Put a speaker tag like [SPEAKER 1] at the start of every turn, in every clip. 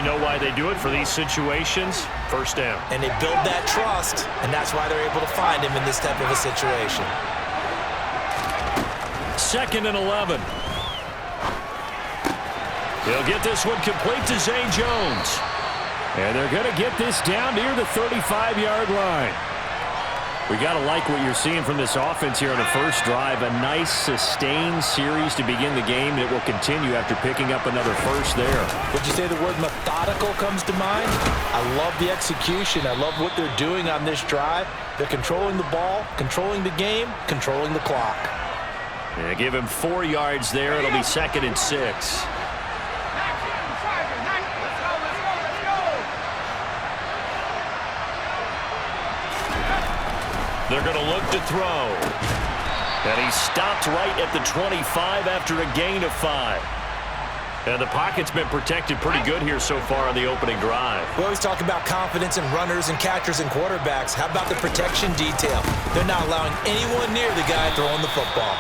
[SPEAKER 1] they know why they do it for these situations. First down.
[SPEAKER 2] And they build that trust, and that's why they're able to find him in this type of a situation.
[SPEAKER 1] 2nd and 11. He'll get this one complete to Zay Jones. And they're going to get this down near the 35-yard line. We got to like what you're seeing from this offense here on the first drive. A nice, sustained series to begin the game, and it will continue after picking up another first there.
[SPEAKER 2] Would you say the word methodical comes to mind? I love the execution. I love what they're doing on this drive. They're controlling the ball, controlling the game, controlling the clock.
[SPEAKER 1] Yeah, give him 4 yards there. It'll be 2nd and 6. They're going to look to throw. And he stopped right at the 25 after a gain of 5. And the pocket's been protected pretty good here so far on the opening drive.
[SPEAKER 2] We always talk about confidence in runners and catchers and quarterbacks. How about the protection detail? They're not allowing anyone near the guy throwing the football.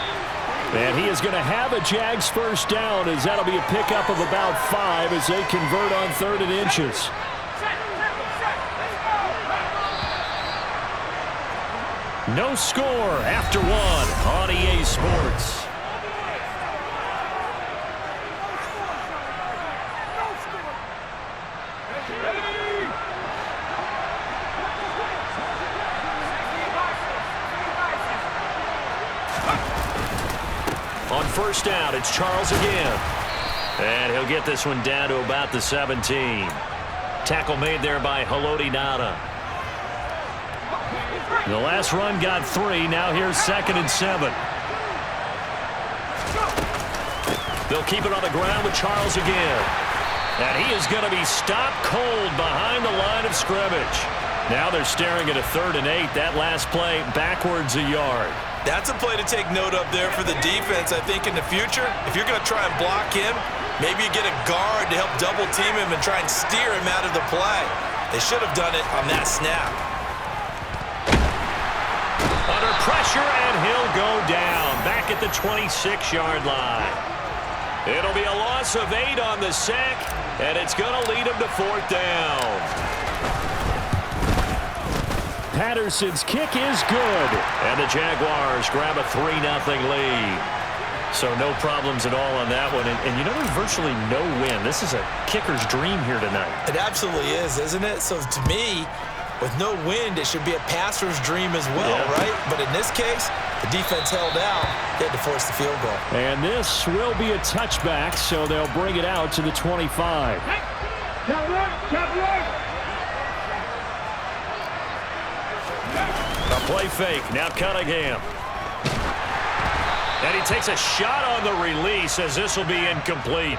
[SPEAKER 1] And he is going to have a Jags first down, as that'll be a pickup of about 5 as they convert on 3rd and inches. No score after 1 on EA Sports. On first down, it's Charles again. And he'll get this one down to about the 17. Tackle made there by Haloti Ngata. The last run got 3. Now here's 2nd and 7. They'll keep it on the ground with Charles again. And he is going to be stopped cold behind the line of scrimmage. Now they're staring at a 3rd and 8. That last play backwards a yard.
[SPEAKER 2] That's a play to take note of there for the defense. I think in the future, if you're going to try and block him, maybe you get a guard to help double team him and try and steer him out of the play. They should have done it on that snap.
[SPEAKER 1] Under pressure, and he'll go down back at the 26-yard line. It'll be a loss of 8 on the sack, and it's going to lead him to 4th down. Patterson's kick is good, and the Jaguars grab a 3-0 lead. So no problems at all on that one. And you know, there's virtually no win. This is a kicker's dream here tonight.
[SPEAKER 2] It absolutely is, isn't it? So to me, with no wind, it should be a passer's dream as well, right? But in this case, the defense held out. They had to force the field goal.
[SPEAKER 1] And this will be a touchback, so they'll bring it out to the 25. A play fake. Now Cunningham. And he takes a shot on the release, as this will be incomplete.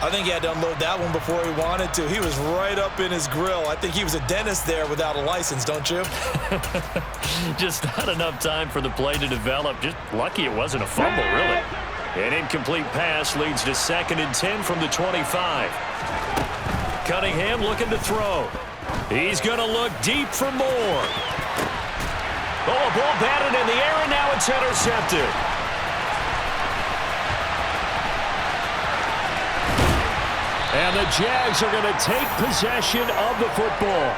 [SPEAKER 2] I think he had to unload that one before he wanted to. He was right up in his grill. I think he was a dentist there without a license, don't you?
[SPEAKER 1] Just not enough time for the play to develop. Just lucky it wasn't a fumble, really. An incomplete pass leads to 2nd and 10 from the 25. Cunningham looking to throw. He's going to look deep for more. Oh, a ball batted in the air, and now it's intercepted. And the Jags are going to take possession of the football.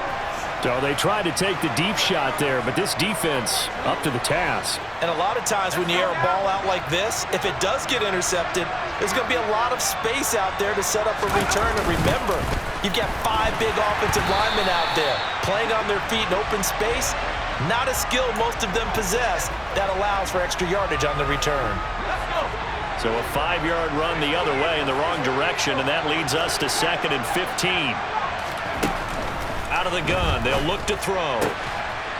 [SPEAKER 1] So they tried to take the deep shot there, but this defense up to the task.
[SPEAKER 2] And a lot of times when you air a ball out like this, if it does get intercepted, there's going to be a lot of space out there to set up a return. And remember, you've got 5 big offensive linemen out there playing on their feet in open space. Not a skill most of them possess that allows for extra yardage on the return.
[SPEAKER 1] So a 5-yard run the other way in the wrong direction, and that leads us to 2nd and 15. Out of the gun, they'll look to throw.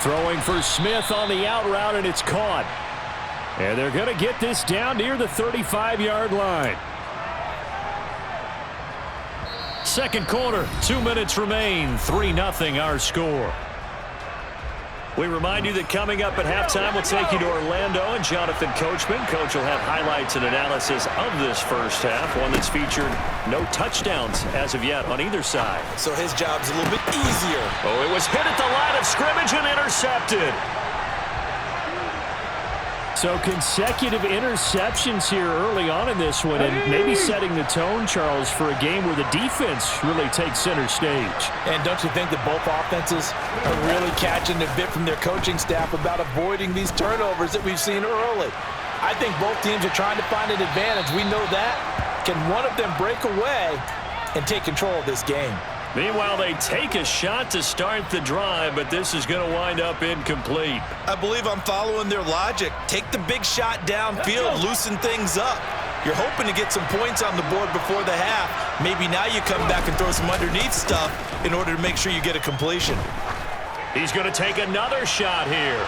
[SPEAKER 1] Throwing for Smith on the out route, and it's caught. And they're going to get this down near the 35-yard line. Second quarter, 2 minutes remain, 3-0 our score. We remind you that coming up at halftime, we'll take you to Orlando and Jonathan Coachman. Coach will have highlights and analysis of this first half, one that's featured no touchdowns as of yet on either side.
[SPEAKER 2] So his job's a little bit easier.
[SPEAKER 1] Oh, it was hit at the line of scrimmage and intercepted. So consecutive interceptions here early on in this one, and maybe setting the tone, Charles, for a game where the defense really takes center stage.
[SPEAKER 2] And don't you think that both offenses are really catching the bit from their coaching staff about avoiding these turnovers that we've seen early? I think both teams are trying to find an advantage. We know that. Can one of them break away and take control of this game?
[SPEAKER 1] Meanwhile, they take a shot to start the drive, but this is going to wind up incomplete.
[SPEAKER 2] I believe I'm following their logic. Take the big shot downfield, loosen things up. You're hoping to get some points on the board before the half. Maybe now you come back and throw some underneath stuff in order to make sure you get a completion.
[SPEAKER 1] He's going to take another shot here.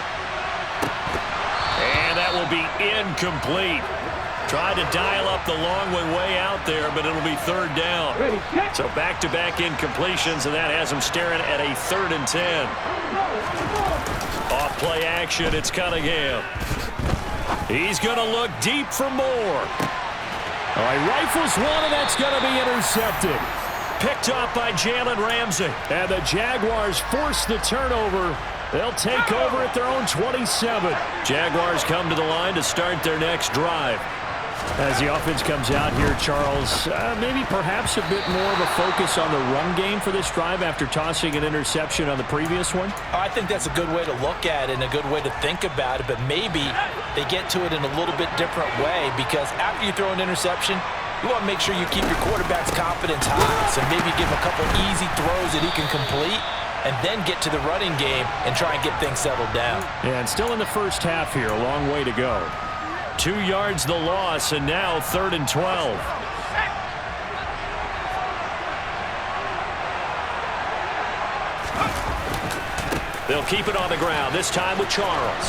[SPEAKER 1] And that will be incomplete. Tried to dial up the long one way out there, but it'll be third down. So back-to-back incompletions, and that has them staring at a 3rd and 10. Off play action, it's Cunningham. He's going to look deep for more. All right, rifles one, and that's going to be intercepted. Picked off by Jalen Ramsey. And the Jaguars force the turnover. They'll take over at their own 27. Jaguars come to the line to start their next drive. As the offense comes out here, Charles, maybe perhaps a bit more of a focus on the run game for this drive after tossing an interception on the previous one?
[SPEAKER 2] I think that's a good way to look at it and a good way to think about it, but maybe they get to it in a little bit different way, because after you throw an interception, you want to make sure you keep your quarterback's confidence high. So maybe give him a couple easy throws that he can complete and then get to the running game and try and get things settled down.
[SPEAKER 1] Yeah, and still in the first half here, a long way to go. 2 yards the loss, and now 3rd and 12. They'll keep it on the ground, this time with Charles.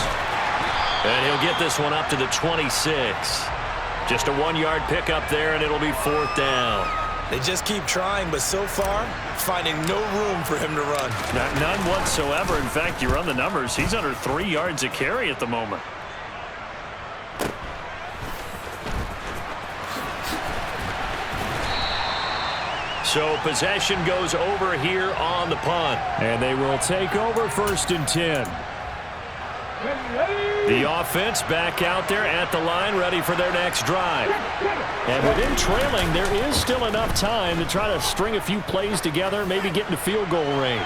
[SPEAKER 1] And he'll get this one up to the 26. Just a 1-yard pickup there, and it'll be 4th down.
[SPEAKER 2] They just keep trying, but so far, finding no room for him to run.
[SPEAKER 1] None whatsoever. In fact, you run the numbers, he's under 3 yards a carry at the moment. So possession goes over here on the punt. And they will take over 1st and 10. The offense back out there at the line, ready for their next drive. And within trailing, there is still enough time to try to string a few plays together, maybe get into field goal range.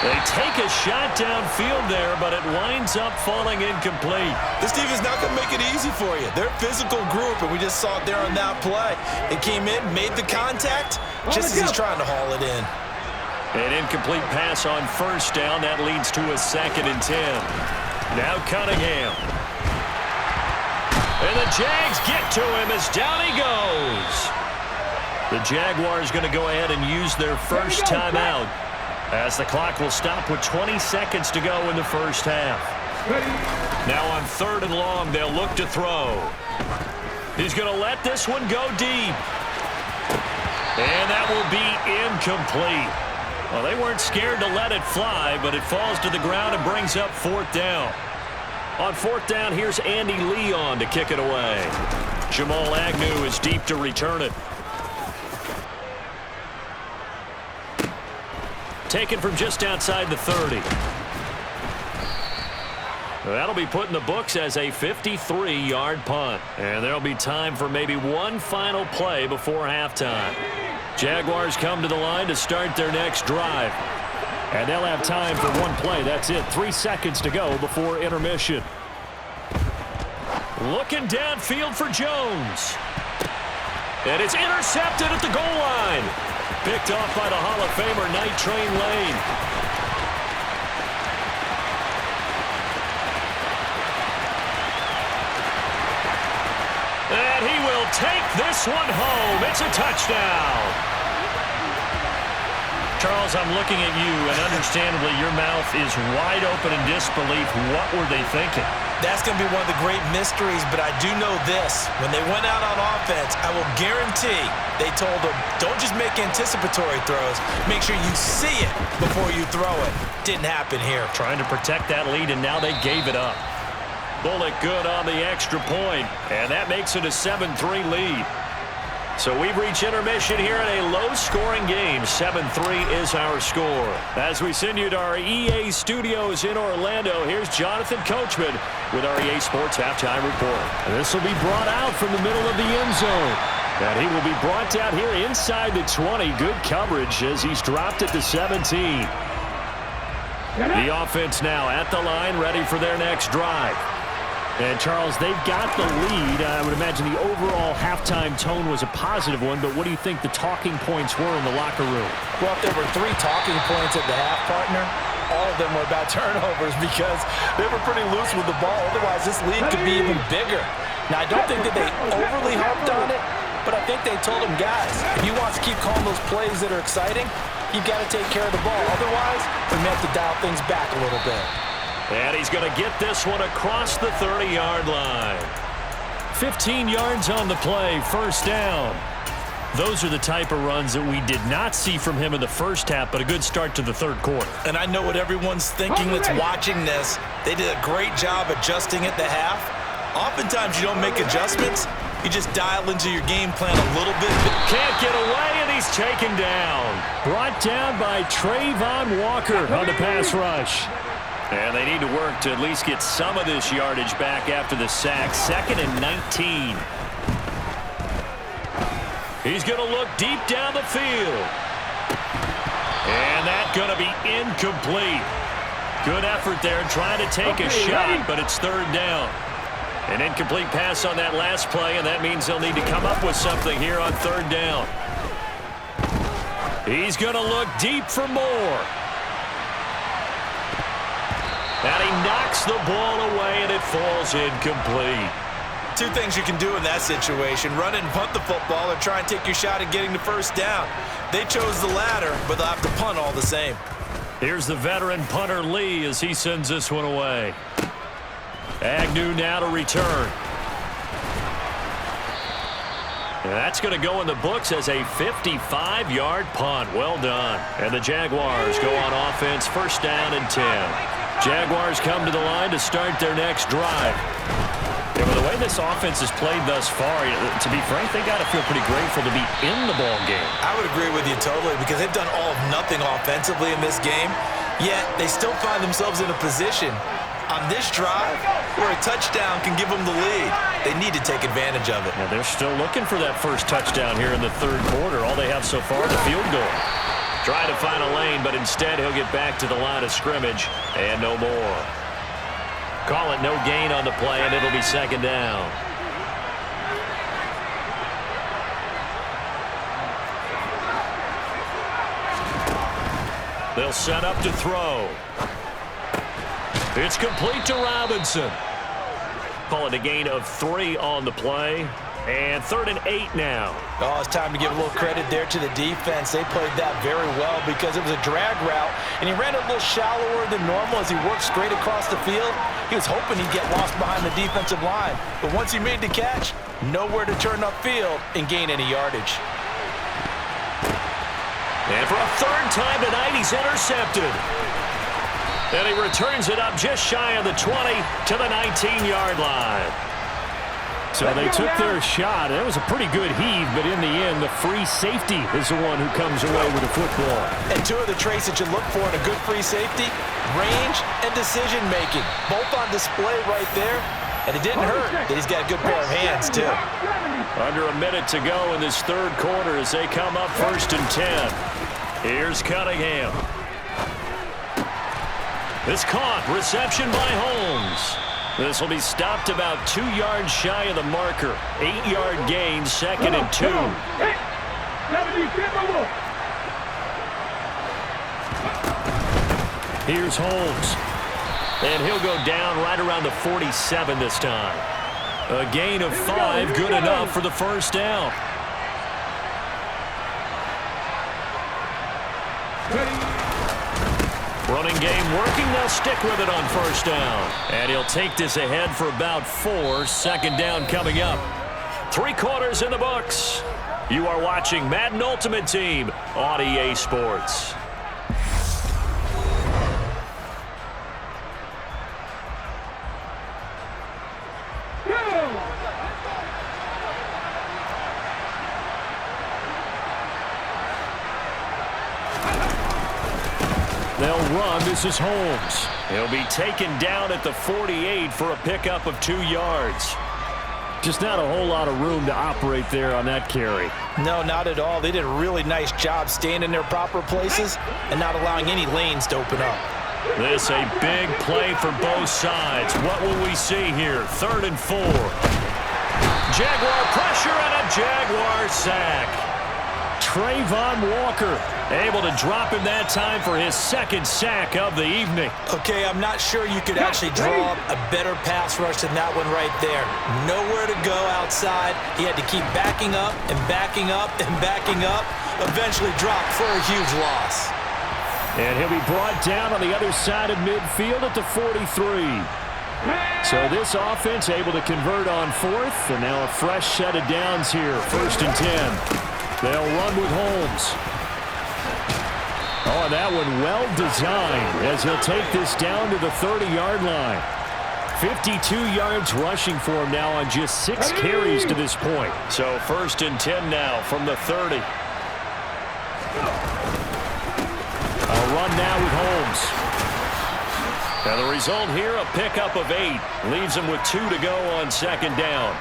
[SPEAKER 1] They take a shot downfield there, but it winds up falling incomplete.
[SPEAKER 2] This defense is not going to make it easy for you. They're a physical group, and we just saw it there on that play. They came in, made the contact, just as he's trying to haul it in.
[SPEAKER 1] An incomplete pass on 1st down. That leads to a 2nd and 10. Now Cunningham. And the Jags get to him as down he goes. The Jaguars going to go ahead and use their first timeout, as the clock will stop with 20 seconds to go in the first half. Now on 3rd and long, they'll look to throw. He's going to let this one go deep. And that will be incomplete. Well, they weren't scared to let it fly, but it falls to the ground and brings up 4th down. On 4th down, here's Andy Leon to kick it away. Jamal Agnew is deep to return it. Taken from just outside the 30. That'll be put in the books as a 53-yard punt. And there'll be time for maybe one final play before halftime. Jaguars come to the line to start their next drive. And they'll have time for one play. That's it. 3 seconds to go before intermission. Looking downfield for Jones. And it's intercepted at the goal line. Picked off by the Hall of Famer, Night Train Lane. And he will take this one home. It's a touchdown. Charles, I'm looking at you, and understandably, your mouth is wide open in disbelief. What were they thinking?
[SPEAKER 2] That's going to be one of the great mysteries, but I do know this. When they went out on offense, I will guarantee they told them, don't just make anticipatory throws. Make sure you see it before you throw it. Didn't happen here.
[SPEAKER 1] Trying to protect that lead, and now they gave it up. Bullock good on the extra point, and that makes it a 7-3 lead. So we've reached intermission here in a low-scoring game. 7-3 is our score. As we send you to our EA studios in Orlando, here's Jonathan Coachman with our EA Sports Halftime Report.
[SPEAKER 3] This will be brought out from the middle of the end zone.
[SPEAKER 1] And he will be brought down here inside the 20. Good coverage as he's dropped at the 17. The offense now at the line, ready for their next drive.
[SPEAKER 3] And, Charles, they've got the lead. I would imagine the overall halftime tone was a positive one, but what do you think the talking points were in the locker room?
[SPEAKER 2] Well, if there were 3 talking points at the half, partner, all of them were about turnovers because they were pretty loose with the ball. Otherwise, this lead could be even bigger. Now, I don't think that they overly harped on it, but I think they told him, guys, if he wants to keep calling those plays that are exciting, you've got to take care of the ball. Otherwise, we may have to dial things back a little bit.
[SPEAKER 1] And he's going to get this one across the 30-yard line. 15 yards on the play, first down. Those are the type of runs that we did not see from him in the first half, but a good start to the third quarter.
[SPEAKER 2] And I know what everyone's thinking that's watching this. They did a great job adjusting at the half. Oftentimes, you don't make adjustments. You just dial into your game plan a little bit.
[SPEAKER 1] Can't get away, and he's taken down.
[SPEAKER 3] Brought down by Trayvon Walker on the pass rush.
[SPEAKER 1] And they need to work to at least get some of this yardage back after the sack. 2nd and 19. He's going to look deep down the field. And that's going to be incomplete. Good effort there trying to take a shot, but it's 3rd down. An incomplete pass on that last play, and that means they'll need to come up with something here on 3rd down. He's going to look deep for more. And he knocks the ball away, and it falls incomplete.
[SPEAKER 2] 2 things you can do in that situation: run it and punt the football, or try and take your shot at getting the first down. They chose the latter, but they'll have to punt all the same.
[SPEAKER 1] Here's the veteran punter Lee as he sends this one away. Agnew now to return. And that's going to go in the books as a 55-yard punt. Well done. And the Jaguars go on offense, 1st down and 10. Jaguars come to the line to start their next drive. Yeah, well, the way this offense has played thus far, to be frank, they got to feel pretty grateful to be in the ball game.
[SPEAKER 2] I would agree with you totally, because they've done all of nothing offensively in this game, yet they still find themselves in a position on this drive where a touchdown can give them the lead. They need to take advantage of it.
[SPEAKER 1] Now, they're still looking for that first touchdown here in the 3rd quarter. All they have so far is a field goal. Trying to find a lane, but instead he'll get back to the line of scrimmage and no more. Call it no gain on the play, and it'll be 2nd down. They'll set up to throw. It's complete to Robinson. Call it a gain of 3 on the play. And 3rd and 8 now.
[SPEAKER 2] Oh, it's time to give a little credit there to the defense. They played that very well because it was a drag route, and he ran a little shallower than normal as he worked straight across the field. He was hoping he'd get lost behind the defensive line, but once he made the catch, nowhere to turn upfield and gain any yardage.
[SPEAKER 1] And for a 3rd time tonight, he's intercepted. And he returns it up just shy of the 20 to the 19-yard line.
[SPEAKER 3] So they took their shot. That was a pretty good heave, but in the end, the free safety is the one who comes away with the football.
[SPEAKER 2] And 2 of the traits that you look for in a good free safety: range and decision-making. Both on display right there. And it didn't hurt that he's got a good pair of hands, too.
[SPEAKER 1] Under a minute to go in this 3rd quarter as they come up 1st and 10. Here's Cunningham. It's caught. Reception by Holmes. This will be stopped about 2 yards shy of the marker. 8-yard gain, 2nd and 2. Here's Holmes. And he'll go down right around the 47 this time. A gain of 5, good enough for the 1st down. Running game working. They'll stick with it on 1st down. And he'll take this ahead for about 4. 2nd down coming up. 3 quarters in the books. You are watching Madden Ultimate Team on EA Sports.
[SPEAKER 3] They'll run. This is Holmes.
[SPEAKER 1] He'll be taken down at the 48 for a pickup of 2 yards.
[SPEAKER 3] Just not a whole lot of room to operate there on that carry.
[SPEAKER 2] No, not at all. They did a really nice job staying in their proper places and not allowing any lanes to open up.
[SPEAKER 1] This a big play for both sides. What will we see here? 3rd and 4. Jaguar pressure and a Jaguar sack.
[SPEAKER 3] Trayvon Walker able to drop him that time for his 2nd sack of the evening.
[SPEAKER 2] Okay, I'm not sure you could actually draw up a better pass rush than that one right there. Nowhere to go outside. He had to keep backing up and backing up and backing up. Eventually dropped for a huge loss.
[SPEAKER 3] And he'll be brought down on the other side of midfield at the 43. So this offense able to convert on 4th, and now a fresh set of downs here. 1st and 10. They'll run with Holmes. Oh, and that one well designed as he'll take this down to the 30-yard line. 52 yards rushing for him now on just 6 carries to this point.
[SPEAKER 1] So 1st and 10 now from the 30.
[SPEAKER 3] A run now with Holmes.
[SPEAKER 1] And the result here, a pickup of 8. Leaves him with 2 to go on 2nd down.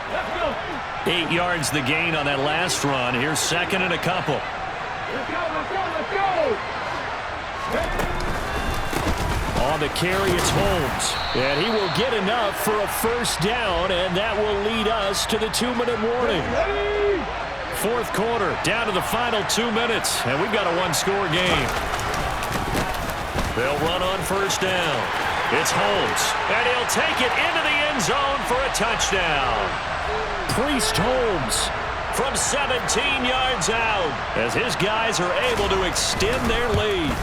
[SPEAKER 1] 8 yards the gain on that last run. Here's 2nd and a couple.
[SPEAKER 4] Let's go!
[SPEAKER 3] On the carry, it's Holmes. And he will get enough for a 1st down, and that will lead us to the 2-minute warning. 4th quarter, down to the final 2 minutes, and we've got a 1-score game.
[SPEAKER 1] They'll run on 1st down. It's Holmes, and he'll take it into the end zone for a touchdown.
[SPEAKER 3] Priest Holmes
[SPEAKER 1] from 17 yards out as his guys are able to extend their lead.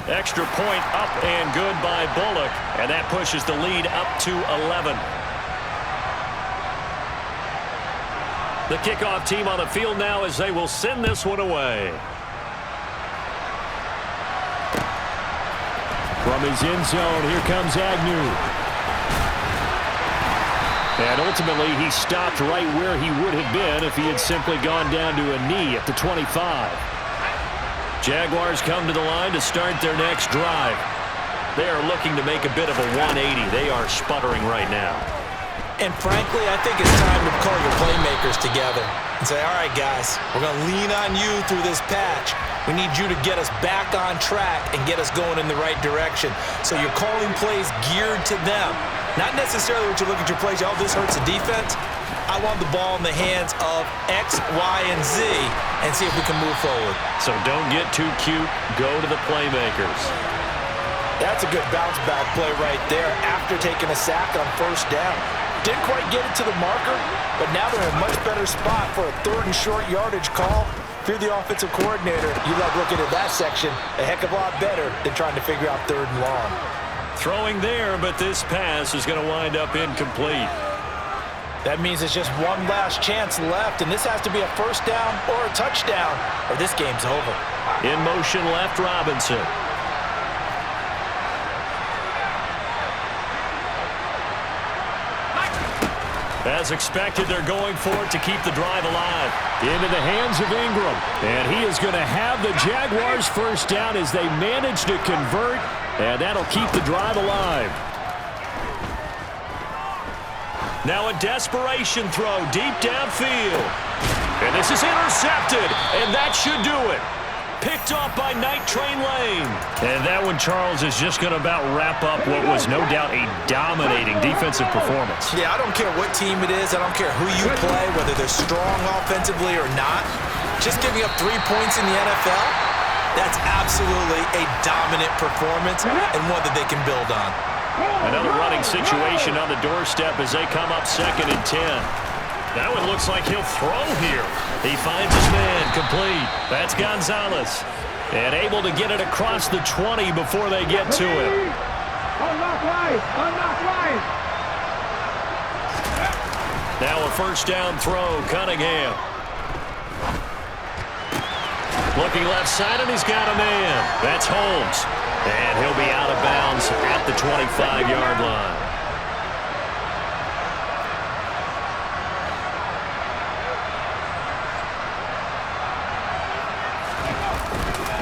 [SPEAKER 1] Extra point up and good by Bullock, and that pushes the lead up to 11. The kickoff team on the field now as they will send this one away.
[SPEAKER 3] From his end zone, here comes Agnew. And ultimately, he stopped right where he would have been if he had simply gone down to a knee at the 25.
[SPEAKER 1] Jaguars come to the line to start their next drive. They are looking to make a bit of a 180. They are sputtering right now.
[SPEAKER 2] And frankly, I think it's time to call your playmakers together and say, all right, guys, we're going to lean on you through this patch. We need you to get us back on track and get us going in the right direction. So you're calling plays geared to them. Not necessarily what you look at your plays, oh, this hurts the defense. I want the ball in the hands of X, Y, and Z and see if we can move forward.
[SPEAKER 1] So don't get too cute. Go to the playmakers.
[SPEAKER 2] That's a good bounce back play right there after taking a sack on 1st down. Didn't quite get it to the marker, but now they're in a much better spot for a 3rd and short yardage call. If you're the offensive coordinator, you love looking at that section a heck of a lot better than trying to figure out 3rd and long.
[SPEAKER 1] Throwing there, but this pass is going to wind up incomplete.
[SPEAKER 2] That means it's just one last chance left, and this has to be a 1st down or a touchdown, or this game's over.
[SPEAKER 1] In motion left, Robinson. As expected, they're going for it to keep the drive alive.
[SPEAKER 3] Into the hands of Ingram. And he is going to have the Jaguars 1st down as they manage to convert. And that'll keep the drive alive.
[SPEAKER 1] Now a desperation throw deep downfield. And this is intercepted. And that should do it. Picked off by Night Train Lane. And that one, Charles, is just going to about wrap up what was no doubt a dominating defensive performance.
[SPEAKER 2] Yeah, I don't care what team it is. I don't care who you play, whether they're strong offensively or not. Just giving up 3 points in the NFL, that's absolutely a dominant performance and one that they can build on.
[SPEAKER 1] Another running situation on the doorstep as they come up 2nd and 10. That one looks like he'll throw here. He finds his man complete. That's Gonzalez. And able to get it across the 20 before they get to him. Now a 1st down throw, Cunningham. Looking left side, and he's got a man. That's Holmes. And he'll be out of bounds at the 25-yard line.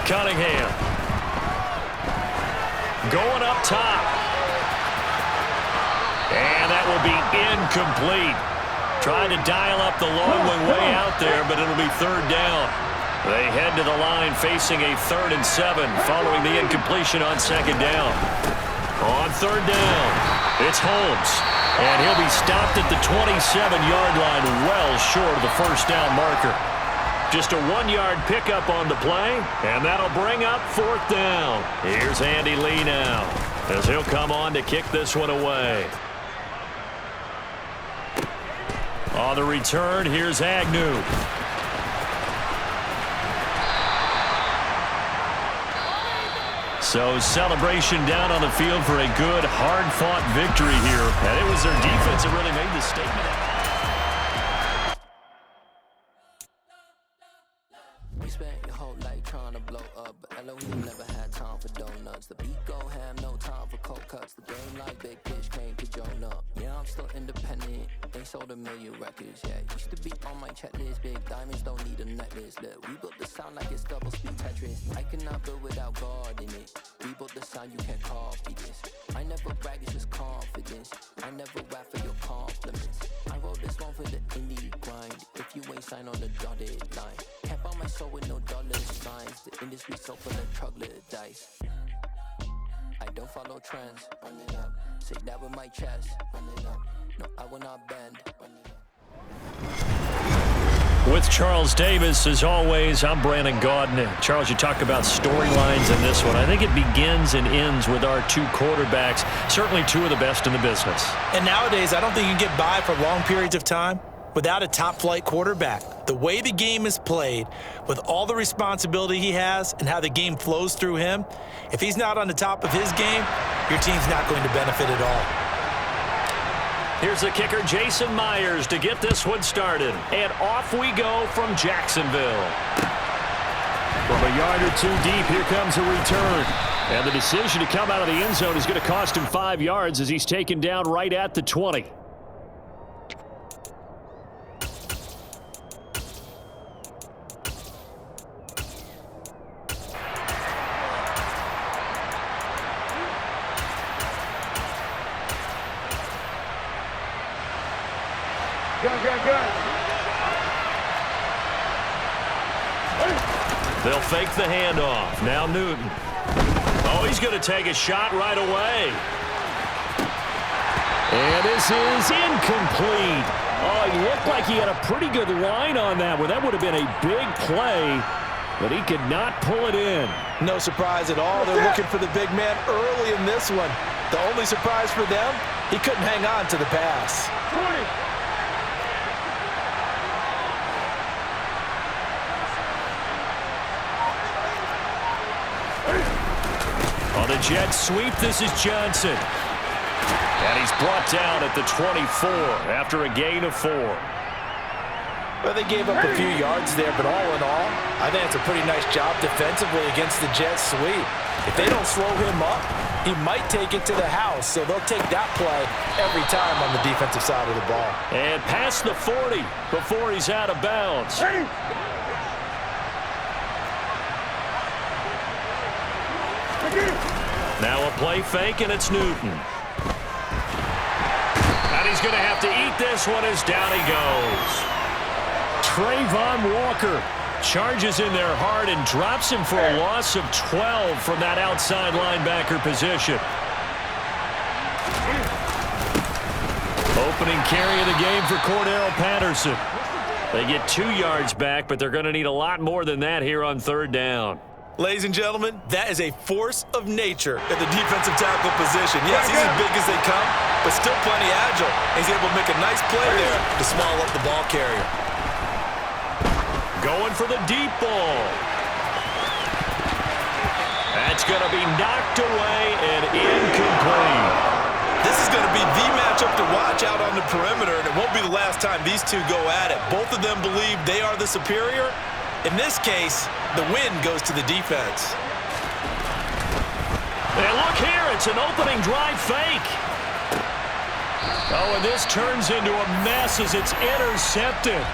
[SPEAKER 1] Cunningham. Going up top. And that will be incomplete. Trying to dial up the long one way out there, but it'll be third down. They head to the line facing a 3rd and 7 following the incompletion on 2nd down. On 3rd down, it's Holmes. And he'll be stopped at the 27-yard line, well short of the first down marker. Just a 1-yard pickup on the play, and that'll bring up 4th down. Here's Andy Lee now, as he'll come on to kick this one away. On the return, here's Agnew. So celebration down on the field for a good, hard-fought victory here. And it was their defense that really made the statement.
[SPEAKER 5] We spent your whole life trying to blow up, but Elohim never had time for donuts. The beat go ham, no time for cold cuts. The game like Big Fish came to Jonah. Yeah, I'm still independent. They sold 1 million records, yeah. Used to be on my checklist. Big diamonds don't need a necklace. Look, we built the sound like it's double-speed Tetris. I cannot build without God in it. We built the sound, you can't copy this. I never brag, it's just confidence. I never rap for your compliments. I wrote this one for the indie grind. If you ain't signed on the dotted line, can't buy my soul with no dollar signs. The industry so full of troglodytes. I don't follow trends. Run it up. Say that with my chest. Run it up. No, I will not bend. Run it up.
[SPEAKER 1] With Charles Davis, as always, I'm Brandon Gaudin. Charles, you talk about storylines in this one. I think it begins and ends with our 2 quarterbacks, certainly 2 of the best in the business.
[SPEAKER 2] And nowadays, I don't think you can get by for long periods of time without a top-flight quarterback. The way the game is played, with all the responsibility he has and how the game flows through him, if he's not on the top of his game, your team's not going to benefit at all.
[SPEAKER 1] Here's the kicker, Jason Myers, to get this one started. And off we go from Jacksonville.
[SPEAKER 3] From a yard or 2 deep, here comes a return. And the decision to come out of the end zone is going to cost him 5 yards as he's taken down right at the 20.
[SPEAKER 1] They'll fake the handoff. Now Newton. Oh, he's going to take a shot right away.
[SPEAKER 3] And this is incomplete. Oh, he looked like he had a pretty good line on that one. That would have been a big play, but he could not pull it in.
[SPEAKER 2] No surprise at all. They're looking for the big man early in this one. The only surprise for them, he couldn't hang on to the pass.
[SPEAKER 4] 20.
[SPEAKER 1] On the jet sweep, this is Johnson. And he's brought down at the 24 after a gain of 4.
[SPEAKER 2] Well, they gave up a few yards there, but all in all, I think it's a pretty nice job defensively against the jet sweep. If they don't slow him up, he might take it to the house, so they'll take that play every time on the defensive side of the ball.
[SPEAKER 1] And past the 40 before he's out of bounds. Now a play fake, and it's Newton. And he's going to have to eat this one as down he goes.
[SPEAKER 3] Trayvon Walker charges in there hard and drops him for a loss of 12 from that outside linebacker position. Opening carry of the game for Cordero Patterson.
[SPEAKER 1] They get 2 yards back, but they're going to need a lot more than that here on 3rd down.
[SPEAKER 2] Ladies and gentlemen, that is a force of nature at the defensive tackle position. Yes, he's as big as they come, but still plenty agile. He's able to make a nice play there to small up the ball carrier.
[SPEAKER 1] Going for the deep ball. That's going to be knocked away and incomplete.
[SPEAKER 2] This is going to be the matchup to watch out on the perimeter, and it won't be the last time these two go at it. Both of them believe they are the superior. In this case, the win goes to the defense.
[SPEAKER 1] And look here, it's an opening drive fake. Oh, and this turns into a mess as it's intercepted.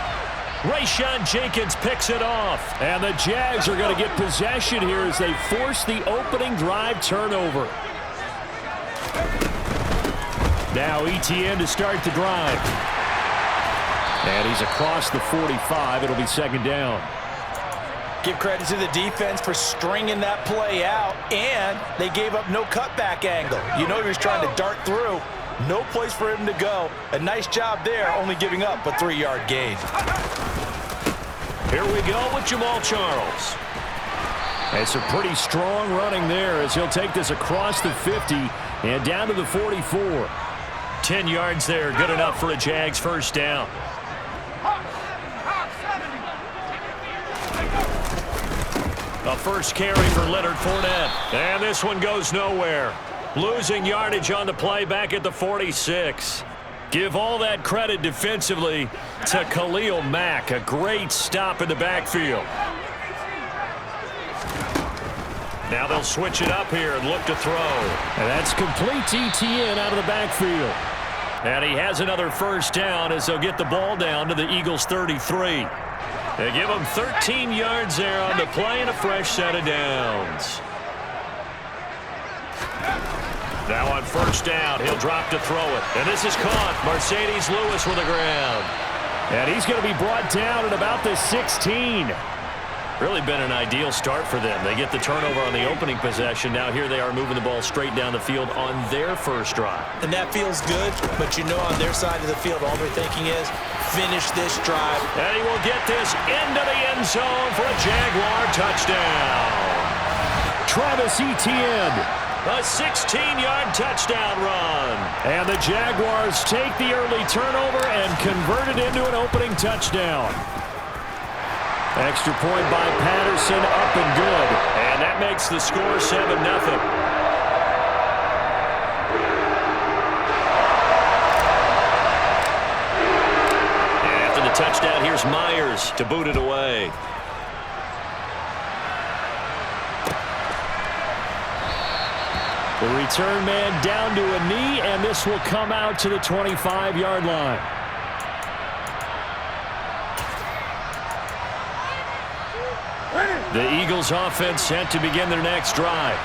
[SPEAKER 1] Rayshawn Jenkins picks it off.
[SPEAKER 3] And the Jags are going to get possession here as they force the opening drive turnover. Now ETN to start the drive. And he's across the 45. It'll be second down.
[SPEAKER 2] Give credit to the defense for stringing that play out, and they gave up no cutback angle. You know he was trying to dart through. No place for him to go. A nice job there, only giving up a 3-yard gain.
[SPEAKER 3] Here we go with Jamal Charles. It's a pretty strong running there as he'll take this across the 50 and down to the 44.
[SPEAKER 1] 10 yards there, good enough for a Jags first down. A first carry for Leonard Fournette. And this one goes nowhere. Losing yardage on the play back at the 46. Give all that credit defensively to Khalil Mack. A great stop in the backfield. Now they'll switch it up here and look to throw.
[SPEAKER 3] And that's complete to ETN out of the backfield.
[SPEAKER 1] And he has another first down as they'll get the ball down to the Eagles' 33. They give him 13 yards there on the play and a fresh set of downs. Now on first down, he'll drop to throw it. And this is caught. Mercedes Lewis with the ground.
[SPEAKER 3] And he's going to be brought down at about the 16.
[SPEAKER 1] Really been an ideal start for them. They get the turnover on the opening possession. Now here they are moving the ball straight down the field on their first drive.
[SPEAKER 2] And that feels good, but you know on their side of the field, all they're thinking is finish this drive.
[SPEAKER 1] And he will get this into the end zone for a Jaguar touchdown.
[SPEAKER 3] Travis Etienne.
[SPEAKER 1] A 16-yard touchdown run.
[SPEAKER 3] And the Jaguars take the early turnover and convert it into an opening touchdown. Extra point by Patterson, up and good.
[SPEAKER 1] And that makes the score 7-0. And after the touchdown, here's Myers to boot it away.
[SPEAKER 3] The return man down to a knee, and this will come out to the 25-yard line.
[SPEAKER 1] The Eagles offense set to begin their next drive.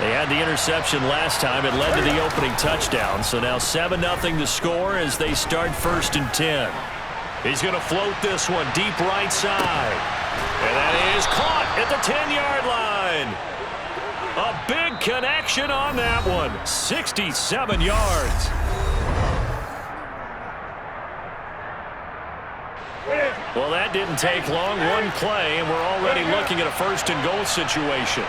[SPEAKER 1] They had the interception last time. It led to the opening touchdown. So now 7-0 the score as they start 1st and 10. He's going to float this one deep right side. And that is caught at the 10-yard line. A big connection on that one. 67 yards. Well, that didn't take long. One play, and we're already looking at a 1st and goal situation.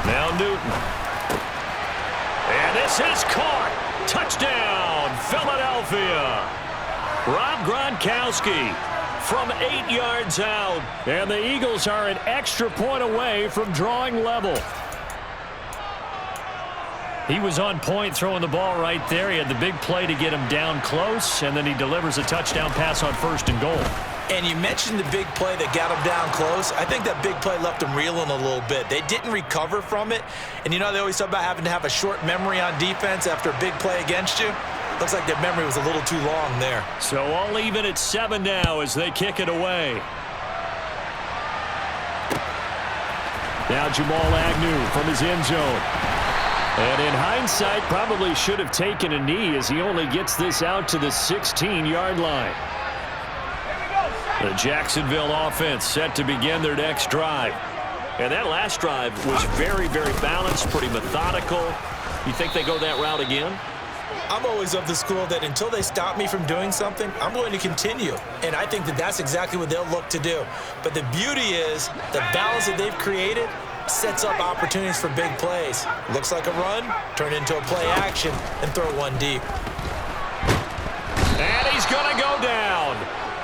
[SPEAKER 1] Now Newton. And this is caught. Touchdown, Philadelphia. Rob Gronkowski from 8 yards out.
[SPEAKER 3] And the Eagles are an extra point away from drawing level.
[SPEAKER 1] He was on point throwing the ball right there. He had the big play to get him down close, and then he delivers a touchdown pass on 1st and goal.
[SPEAKER 2] And you mentioned the big play that got him down close. I think that big play left him reeling a little bit. They didn't recover from it. And you know they always talk about having to have a short memory on defense after a big play against you. Looks like their memory was a little too long there.
[SPEAKER 1] So all even at 7 now as they kick it away.
[SPEAKER 3] Now Jamal Agnew from his end zone. And in hindsight, probably should have taken a knee as he only gets this out to the 16-yard line. The Jacksonville offense set to begin their next drive. And that last drive was very, very balanced, pretty methodical. You think they go that route again?
[SPEAKER 2] I'm always of the school that until they stop me from doing something, I'm going to continue. And I think that that's exactly what they'll look to do. But the beauty is the balance that they've created sets up opportunities for big plays. Looks like a run, turn into a play action, and throw one deep.
[SPEAKER 1] And he's going to go down.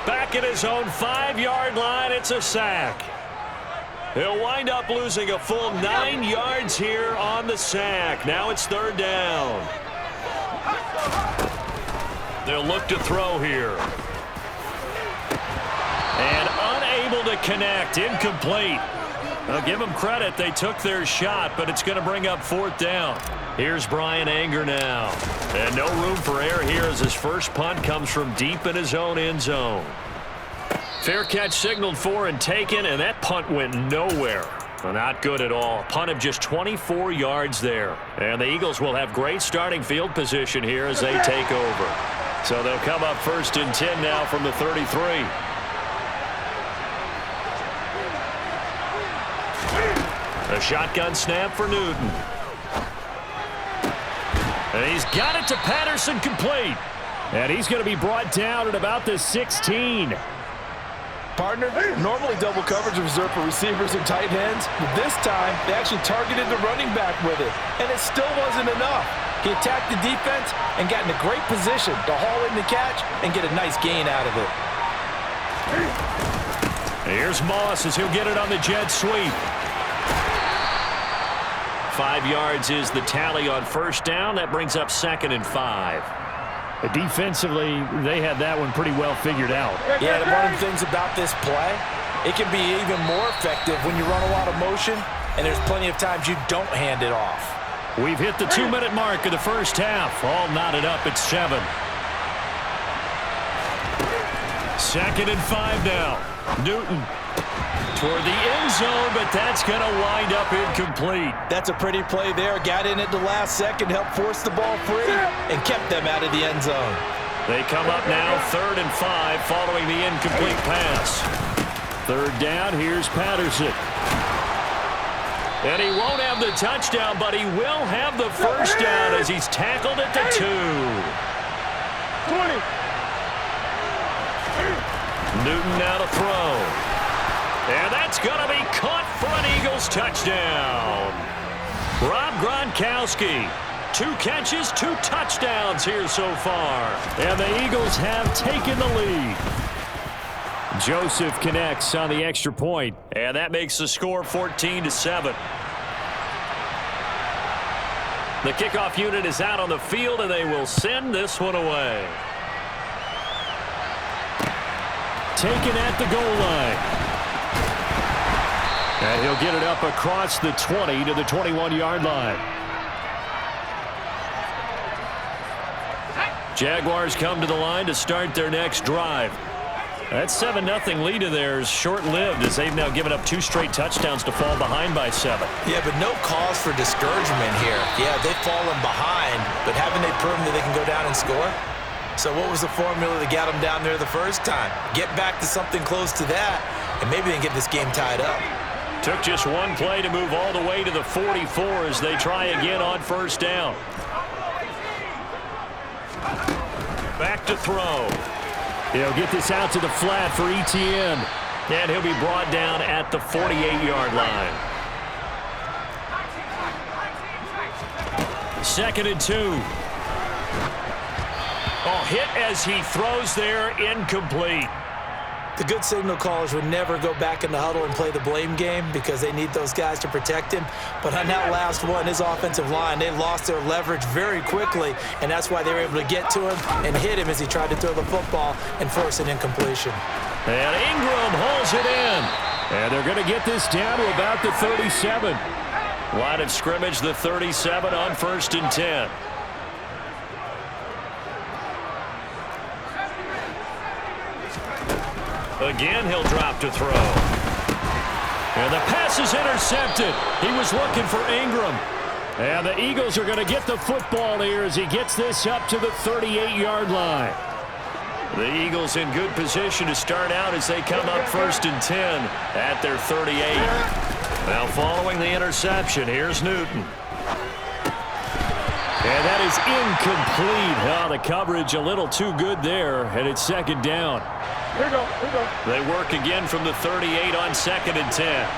[SPEAKER 1] Back at his own 5-yard line, it's a sack. He'll wind up losing a full 9 yards here on the sack. Now it's 3rd down. They'll look to throw here. And unable to connect, incomplete. I'll give them credit. They took their shot, but it's going to bring up 4th down. Here's Brian Anger now. And no room for error here as his first punt comes from deep in his own end zone. Fair catch signaled for and taken, and that punt went nowhere. Well, not good at all. Punt of just 24 yards there. And the Eagles will have great starting field position here as they take over. So they'll come up 1st and 10 now from the 33. A shotgun snap for Newton. And he's got it to Patterson, complete.
[SPEAKER 3] And he's going to be brought down at about the 16.
[SPEAKER 2] Partner, normally double coverage is reserved for receivers and tight ends, but this time they actually targeted the running back with it, and it still wasn't enough. He attacked the defense and got in a great position to haul in the catch and get a nice gain out of it.
[SPEAKER 3] Here's Moss as he'll get it on the jet sweep.
[SPEAKER 1] 5 yards is the tally on 1st down. That brings up 2nd and 5.
[SPEAKER 3] Defensively, they had that one pretty well figured out.
[SPEAKER 2] Yeah, and one of the things about this play, it can be even more effective when you run a lot of motion, and there's plenty of times you don't hand it off.
[SPEAKER 3] We've hit the 2-minute mark of the first half. All knotted up at 7. 2nd and 5 now. Newton toward the end zone, but that's going to wind up incomplete.
[SPEAKER 2] That's a pretty play there. Got in at the last second, helped force the ball free, and kept them out of the end zone.
[SPEAKER 1] They come up now 3rd and 5 following the incomplete pass.
[SPEAKER 3] 3rd down, here's Patterson.
[SPEAKER 1] And he won't have the touchdown, but he will have the 1st down as he's tackled at the 2.
[SPEAKER 4] 20.
[SPEAKER 1] Newton now to throw. And that's going to be caught for an Eagles touchdown. Rob Gronkowski, 2 catches, 2 touchdowns here so far.
[SPEAKER 3] And the Eagles have taken the lead. Joseph connects on the extra point.
[SPEAKER 1] And that makes the score 14-7. The kickoff unit is out on the field, and they will send this one away.
[SPEAKER 3] Taken at the goal line. And he'll get it up across the 20 to the 21-yard line. Jaguars come to the line to start their next drive. That 7-0 lead of theirs short-lived as they've now given up 2 straight touchdowns to fall behind by 7.
[SPEAKER 2] Yeah, but no cause for discouragement here. Yeah, they've fallen behind, but haven't they proven that they can go down and score? So what was the formula that got them down there the first time? Get back to something close to that, and maybe they can get this game tied up.
[SPEAKER 1] Took just 1 play to move all the way to the 44 as they try again on 1st down. Back to throw.
[SPEAKER 3] He'll get this out to the flat for ETN.
[SPEAKER 1] And he'll be brought down at the 48-yard line. 2nd and 2. Oh, hit as he throws there, incomplete.
[SPEAKER 2] The good signal callers would never go back in the huddle and play the blame game because they need those guys to protect him. But on that last one, his offensive line, they lost their leverage very quickly, and that's why they were able to get to him and hit him as he tried to throw the football and force an incompletion.
[SPEAKER 3] And Ingram holds it in. And they're going to get this down to about the 37.
[SPEAKER 1] Line of scrimmage, the 37 on 1st and 10. Again, he'll drop to throw.
[SPEAKER 3] And the pass is intercepted. He was looking for Ingram. And the Eagles are going to get the football here as he gets this up to the 38-yard line.
[SPEAKER 1] The Eagles in good position to start out as they come up 1st and 10 at their 38. Now following the interception, here's Newton.
[SPEAKER 3] And that is incomplete. Oh, the coverage a little too good there, and it's 2nd down.
[SPEAKER 4] Here we go.
[SPEAKER 1] They work again from the 38 on 2nd and 10.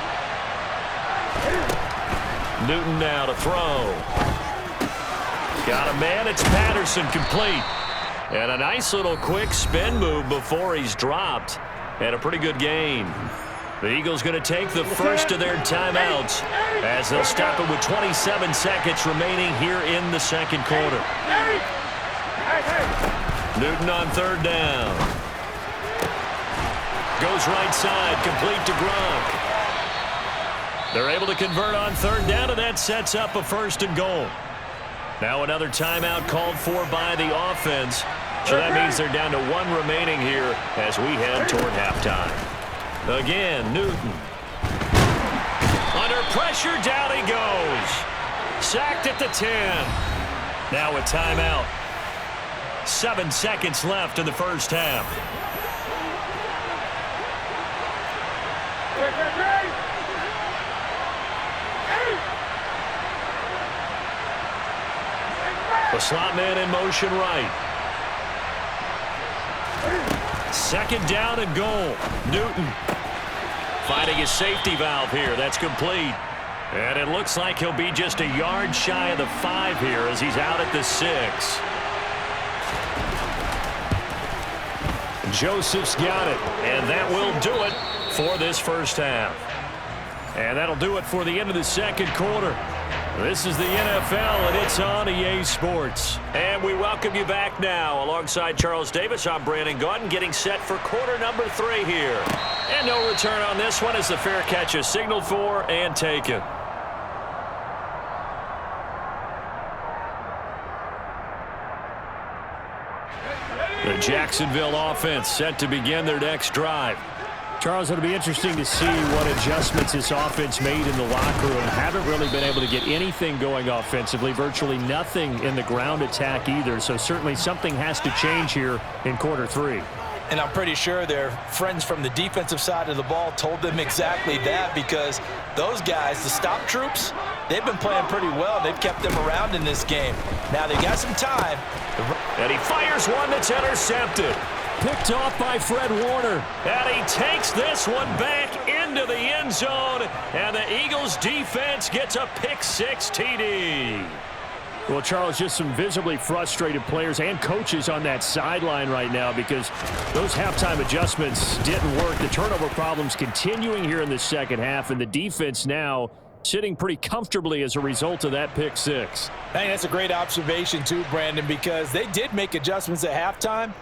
[SPEAKER 1] Newton now to throw. Got a man. It's Patterson, complete. And a nice little quick spin move before he's dropped. And a pretty good gain. The Eagles going to take the first of their timeouts as they'll stop it with 27 seconds remaining here in the 2nd quarter. Newton on 3rd down. Goes right side, complete to Gronk. They're able to convert on 3rd down, and that sets up a 1st and goal. Now another timeout called for by the offense. So that means they're down to 1 remaining here as we head toward halftime. Again, Newton. Under pressure, down he goes. Sacked at the 10. Now a timeout. 7 seconds left in the first half. The slot man in motion right. Second down and goal. Newton finding his safety valve here. That's complete. And it looks like he'll be just a yard shy of the 5 here as he's out at the 6. Joseph's got it. And that will do it for this first half. And that'll do it for the end of the second quarter. This is the NFL, and it's on EA Sports. And we welcome you back now. Alongside Charles Davis, I'm Brandon Gaudin, getting set for quarter number 3 here. And no return on this one as the fair catch is signaled for and taken. The Jacksonville offense set to begin their next drive.
[SPEAKER 3] Charles, it'll be interesting to see what adjustments this offense made in the locker room. Haven't really been able to get anything going offensively, virtually nothing in the ground attack either. So certainly something has to change here in quarter 3.
[SPEAKER 2] And I'm pretty sure their friends from the defensive side of the ball told them exactly that, because those guys, the stop troops, they've been playing pretty well. They've kept them around in this game. Now they got some time.
[SPEAKER 1] And he fires one that's intercepted.
[SPEAKER 3] Picked off by Fred Warner.
[SPEAKER 1] And he takes this one back into the end zone. And the Eagles defense gets a pick-6 TD.
[SPEAKER 3] Well, Charles, just some visibly frustrated players and coaches on that sideline right now because those halftime adjustments didn't work. The turnover problems continuing here in the second half, and the defense now sitting pretty comfortably as a result of that pick-6.
[SPEAKER 2] Hey, that's a great observation too, Brandon, because they did make adjustments at halftime.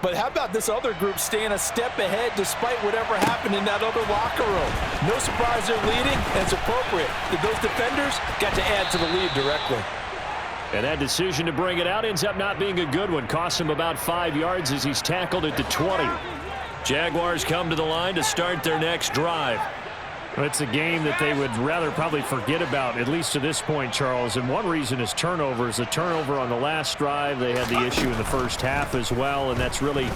[SPEAKER 2] But how about this other group staying a step ahead despite whatever happened in that other locker room? No surprise they're leading, and it's appropriate. Those defenders got to add to the lead directly.
[SPEAKER 3] And that decision to bring it out ends up not being a good one. Costs him about 5 yards as he's tackled at the 20.
[SPEAKER 1] Jaguars come to the line to start their next drive.
[SPEAKER 3] It's a game that they would rather probably forget about, at least to this point, Charles. And one reason is turnovers. A turnover on the last drive. They had the issue in the first half as well, and that's really,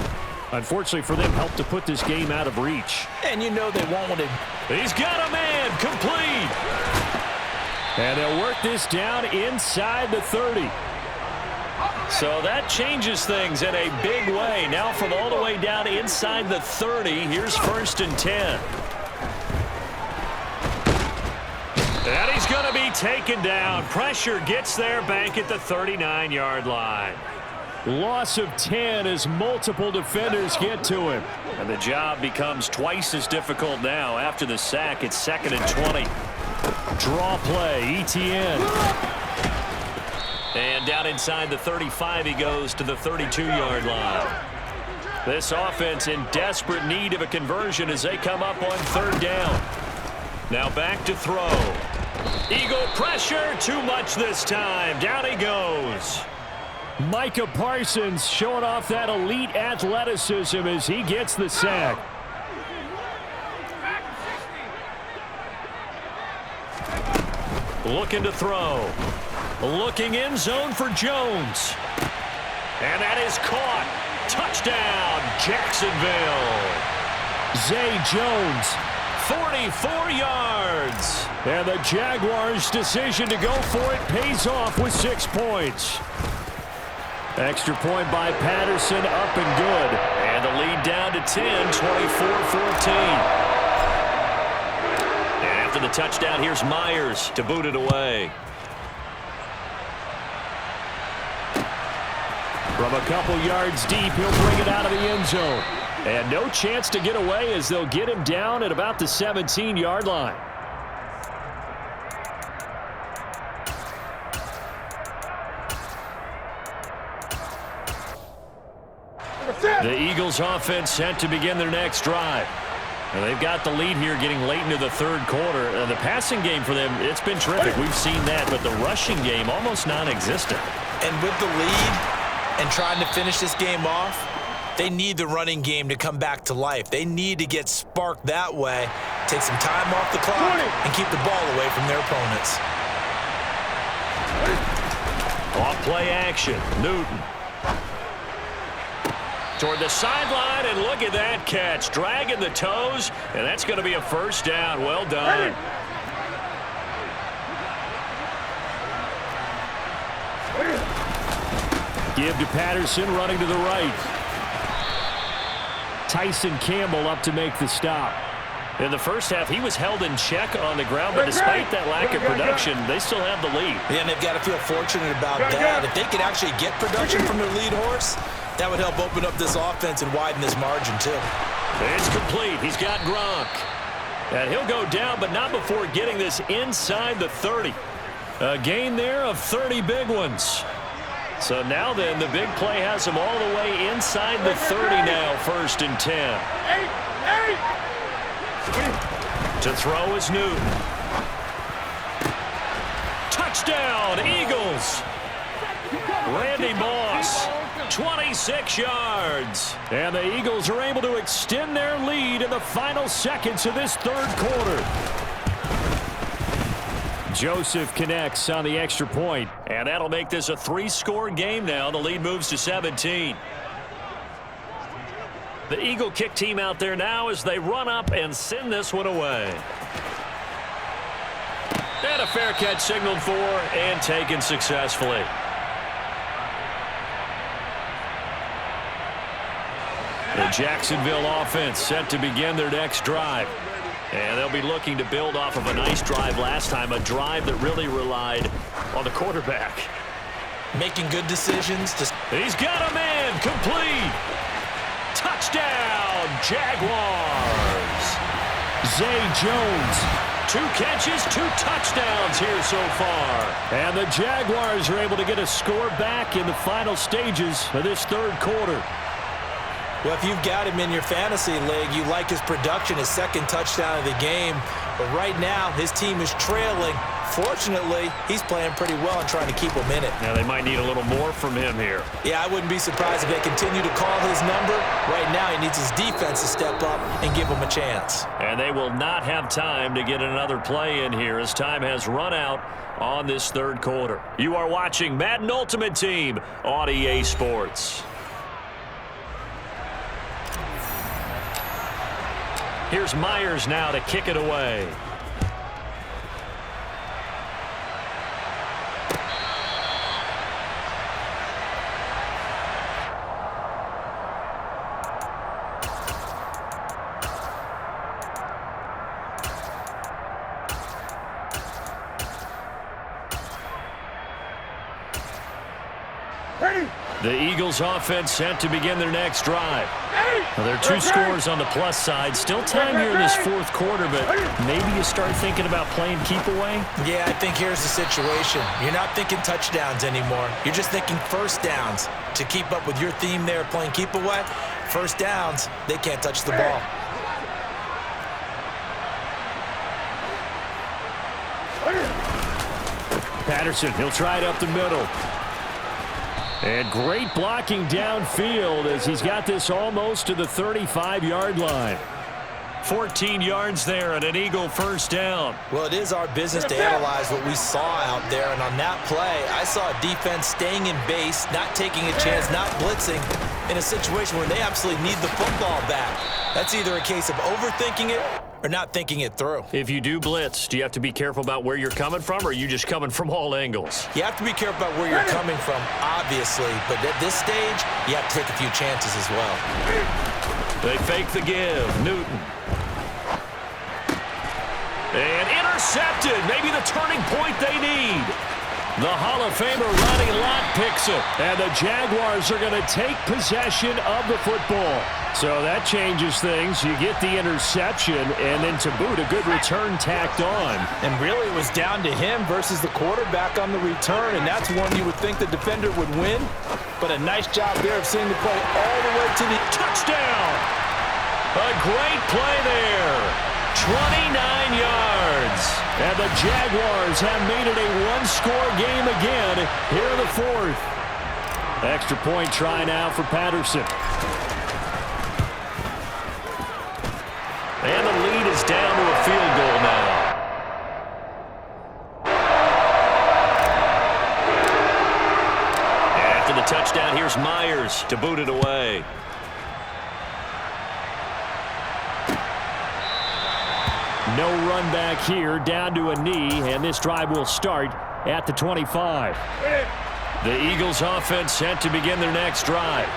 [SPEAKER 3] unfortunately for them, helped to put this game out of reach.
[SPEAKER 2] And you know they won't want to.
[SPEAKER 1] He's got a man complete.
[SPEAKER 3] And they'll work this down inside the 30.
[SPEAKER 1] So that changes things in a big way. Now from all the way down inside the 30, here's 1st and 10. And he's going to be taken down. Pressure gets there back at the 39-yard line.
[SPEAKER 3] Loss of 10 as multiple defenders get to him.
[SPEAKER 1] And the job becomes twice as difficult now. After the sack, it's 2nd and 20.
[SPEAKER 3] Draw play, ETN.
[SPEAKER 1] And down inside the 35, he goes to the 32-yard line. This offense in desperate need of a conversion as they come up on 3rd down. Now back to throw. Eagle pressure, too much this time. Down he goes.
[SPEAKER 3] Micah Parsons showing off that elite athleticism as he gets the sack.
[SPEAKER 1] Looking to throw. Looking in zone for Jones. And that is caught. Touchdown, Jacksonville.
[SPEAKER 3] Zay Jones.
[SPEAKER 1] 44 yards.
[SPEAKER 3] And the Jaguars' decision to go for it pays off with 6 points. Extra point by Patterson, up and good.
[SPEAKER 1] And the lead down to 10, 24-14. And after the touchdown, here's Myers to boot it away.
[SPEAKER 3] From a couple yards deep, he'll bring it out of the end zone. And no chance to get away as they'll get him down at about the 17-yard line.
[SPEAKER 1] The Eagles offense set to begin their next drive. And they've got the lead here getting late into the 3rd quarter. The passing game for them, it's been terrific. We've seen that, but the rushing game almost non-existent.
[SPEAKER 2] And with the lead and trying to finish this game off, They need the running game to come back to life. They need to get sparked that way, take some time off the clock, and keep the ball away from their opponents.
[SPEAKER 3] Off play action. Newton. Toward the sideline, and look at that catch. Dragging the toes, and that's going to be a first down. Well done. Give to Patterson, running to the right. Tyson Campbell up to make the stop. In the first half, he was held in check on the ground, but despite that lack of production, they still have the lead.
[SPEAKER 2] Yeah, and they've got to feel fortunate about that. If they could actually get production from their lead horse, that would help open up this offense and widen this margin, too.
[SPEAKER 3] It's complete. He's got Gronk. And he'll go down, but not before getting this inside the 30. A gain there of 30 big ones. So now then, the big play has him all the way inside the 30 now, 1st and 10. To throw is Newton. Touchdown, Eagles. Randy Moss, 26 yards. And the Eagles are able to extend their lead in the final seconds of this 3rd quarter. Joseph connects on the extra point. And that'll make this a 3-score game now. The lead moves to 17. The Eagle kick team out there now as they run up and send this one away. And a fair catch signaled for and taken successfully. The Jacksonville offense set to begin their next drive. And they'll be looking to build off of a nice drive last time, a drive that really relied on the quarterback.
[SPEAKER 2] Making good decisions.
[SPEAKER 3] He's got a man, complete. Touchdown, Jaguars. Zay Jones, 2 catches, 2 touchdowns here so far. And the Jaguars are able to get a score back in the final stages of this 3rd quarter.
[SPEAKER 2] Well, if you've got him in your fantasy league, you like his production, his 2nd touchdown of the game. But right now, his team is trailing. Fortunately, he's playing pretty well and trying to keep them in it.
[SPEAKER 3] Now, they might need a little more from him here.
[SPEAKER 2] Yeah, I wouldn't be surprised if they continue to call his number. Right now, he needs his defense to step up and give him a chance.
[SPEAKER 3] And they will not have time to get another play in here as time has run out on this 3rd quarter. You are watching Madden Ultimate Team on EA Sports. Here's Myers now to kick it away. The Eagles offense set to begin their next drive. Well, there are 2 scores on the plus side. Still time here in this 4th quarter, but maybe you start thinking about playing keep away?
[SPEAKER 2] Yeah, I think here's the situation. You're not thinking touchdowns anymore. You're just thinking first downs. To keep up with your theme there, playing keep away, first downs, they can't touch the ball.
[SPEAKER 3] Patterson, he'll try it up the middle. And great blocking downfield as he's got this almost to the 35-yard line. 14 yards there and an Eagle first down.
[SPEAKER 2] Well, it is our business to analyze what we saw out there. And on that play, I saw a defense staying in base, not taking a chance, not blitzing in a situation where they absolutely need the football back. That's either a case of overthinking it or not thinking it through.
[SPEAKER 3] If you do blitz, do you have to be careful about where you're coming from, or are you just coming from all angles?
[SPEAKER 2] You have to be careful about where you're coming from, obviously. But at this stage, you have to take a few chances as well.
[SPEAKER 3] They fake the give. Newton. And intercepted. Maybe the turning point they need. The Hall of Famer Ronnie Lott picks it. And the Jaguars are going to take possession of the football. So that changes things. You get the interception, and then to boot, a good return tacked on.
[SPEAKER 6] And really, it was down to him versus the quarterback on the return, and that's one you would think the defender would win. But a nice job there of seeing the play all the way to the touchdown.
[SPEAKER 3] A great play there. 29 yards. And the Jaguars have made it a one-score game again here in the 4th. Extra point try now for Patterson. And the lead is down to a field goal now. After the touchdown, here's Myers to boot it away. No run back here, down to a knee, and this drive will start at the 25. The Eagles offense set to begin their next drive.